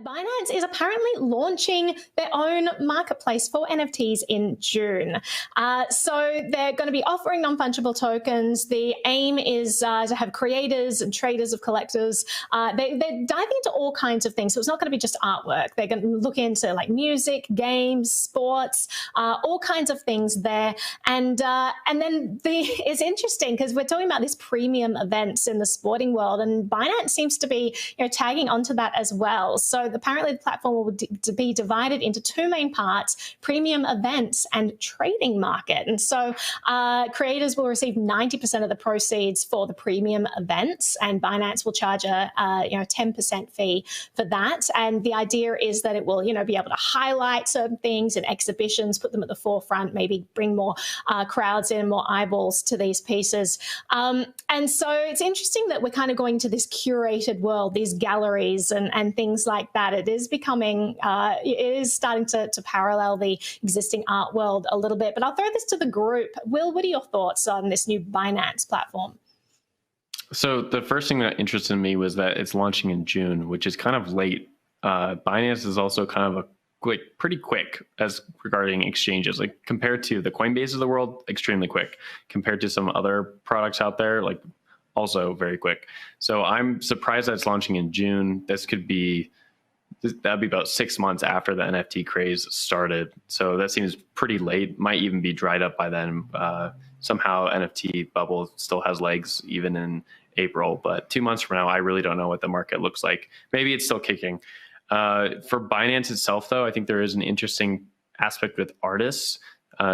Binance is apparently launching their own marketplace for NFTs in June. So they're going to be offering non-fungible tokens. The aim is to have creators and traders of collectors. They're diving into all kinds of things. So it's not going to be just artwork. They're going to look into like music, games, sports, all kinds of things there. And then it's interesting because we're talking about these premium events in the sporting world, and Binance seems to be tagging onto that as well. So apparently the platform will be divided into two main parts: premium events and trading market. And so creators will receive 90% of the proceeds for the premium events, and Binance will charge a 10% fee for that. And the idea is that it will be able to highlight certain things in exhibitions, put them at the forefront, maybe bring more crowds in, more eyeballs to these pieces. And so it's interesting that we're kind of going to this curated world, these galleries and things like that. It is becoming, it is starting to parallel the existing art world a little bit. But I'll throw this to the group. Will, what are your thoughts on this new Binance platform? So the first thing that interested me was that it's launching in June, which is kind of late. Binance is also kind of pretty quick as regarding exchanges, like compared to the Coinbase of the world, extremely quick. Compared to some other products out there, like also very quick. So I'm surprised that it's launching in June. That'd be about 6 months after the NFT craze started. So that seems pretty late. Might even be dried up by then. Somehow NFT bubble still has legs even in April, but 2 months from now, I really don't know what the market looks like. Maybe it's still kicking. For Binance itself, though, I think there is an interesting aspect with artists.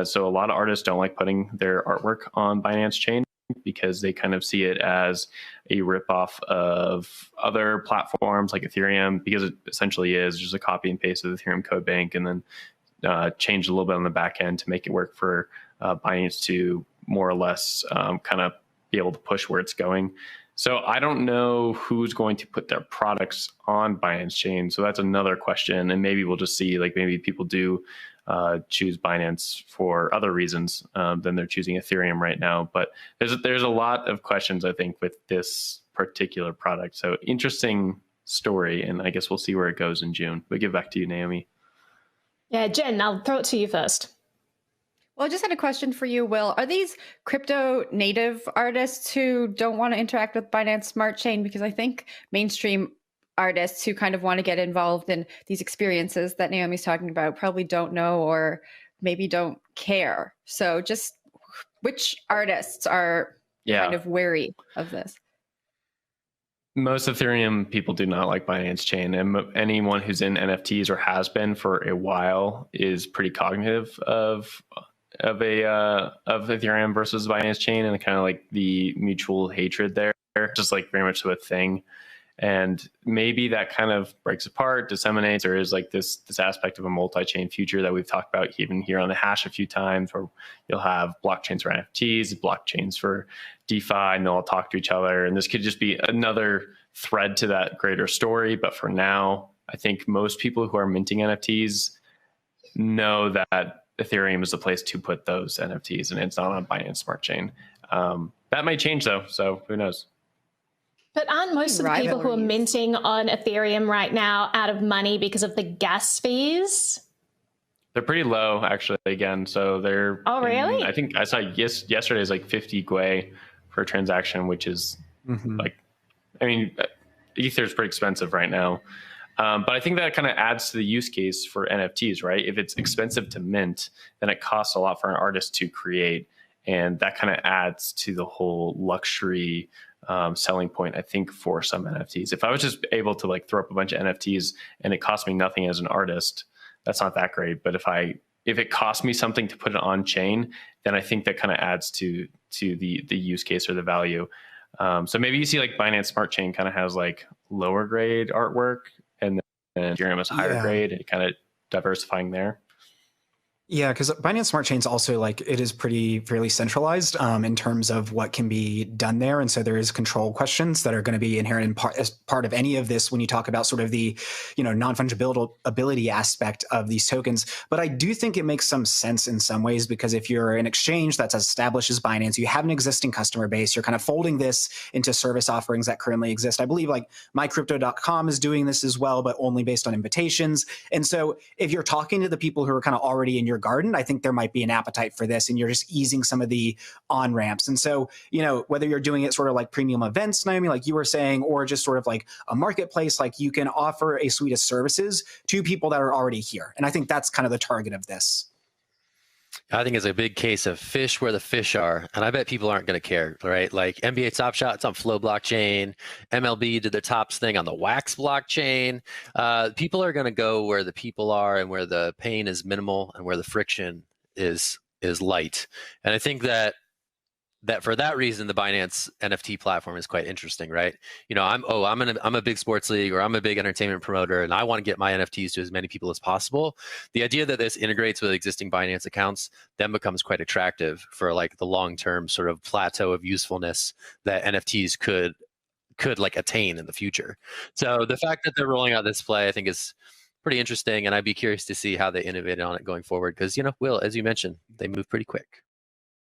So a lot of artists don't like putting their artwork on Binance Chain because they kind of see it as a ripoff of other platforms like Ethereum, because it essentially is just a copy and paste of the Ethereum code bank and then change a little bit on the back end to make it work for Binance to more or less kind of be able to push where it's going. So I don't know who's going to put their products on Binance Chain. So that's another question. And maybe we'll just see, like, maybe people do choose Binance for other reasons than they're choosing Ethereum right now. But there's a lot of questions, I think, with this particular product. So interesting story. And I guess we'll see where it goes in June. But give back to you, Naomi. Yeah, Jen, I'll throw it to you first. Well, I just had a question for you, Will. Are these crypto native artists who don't want to interact with Binance Smart Chain? Because I think mainstream artists who kind of want to get involved in these experiences that Naomi's talking about probably don't know or maybe don't care. So just which artists are kind of wary of this? Most Ethereum people do not like Binance Chain, and anyone who's in NFTs or has been for a while is pretty cognitive of Ethereum versus Binance Chain, and kind of like the mutual hatred there, just like very much a thing. And maybe that kind of breaks apart, disseminates, or is like this aspect of a multi-chain future that we've talked about even here on the Hash a few times, where you'll have blockchains for NFTs, blockchains for DeFi, and they'll all talk to each other. And this could just be another thread to that greater story. But for now, I think most people who are minting NFTs know that Ethereum is the place to put those NFTs, and it's not on Binance Smart Chain. That might change though, so who knows? But aren't most of the people who are minting on Ethereum right now out of money because of the gas fees? They're pretty low, actually, again. So they're... Oh, really? I think I saw yesterday is like 50 Gwei for a transaction, which is like... I mean, Ether is pretty expensive right now. But I think that kind of adds to the use case for NFTs, right? If it's expensive to mint, then it costs a lot for an artist to create. And that kind of adds to the whole luxury selling point, I think, for some NFTs. If I was just able to like throw up a bunch of NFTs and it cost me nothing as an artist, that's not that great. But if it costs me something to put it on chain, then I think that kind of adds to the use case or the value. So maybe you see like Binance Smart Chain kind of has like lower grade artwork, and then Ethereum is higher grade, and kind of diversifying there. Yeah, because Binance Smart Chain's also like it is fairly centralized in terms of what can be done there, and so there is control questions that are going to be inherent in as part of any of this when you talk about sort of the non-fungibility aspect of these tokens. But I do think it makes some sense in some ways, because if you're an exchange that's as established as Binance, you have an existing customer base, you're kind of folding this into service offerings that currently exist. I believe like mycrypto.com is doing this as well, but only based on invitations. And so if you're talking to the people who are kind of already in your garden, I think there might be an appetite for this, and you're just easing some of the on ramps. And so, whether you're doing it sort of like premium events, Naomi, like you were saying, or just sort of like a marketplace, like you can offer a suite of services to people that are already here. And I think that's kind of the target of this. I think it's a big case of fish where the fish are, and I bet people aren't going to care, right? Like NBA Top Shot, it's on Flow blockchain. MLB did their Tops thing on the Wax blockchain. People are going to go where the people are and where the pain is minimal and where the friction is light. And I think that for that reason, the Binance NFT platform is quite interesting, right? I'm a big sports league, or I'm a big entertainment promoter, and I want to get my NFTs to as many people as possible. The idea that this integrates with existing Binance accounts then becomes quite attractive for like the long-term sort of plateau of usefulness that NFTs could like attain in the future. So the fact that they're rolling out this play, I think, is pretty interesting, and I'd be curious to see how they innovate on it going forward, because Will, as you mentioned, they move pretty quick.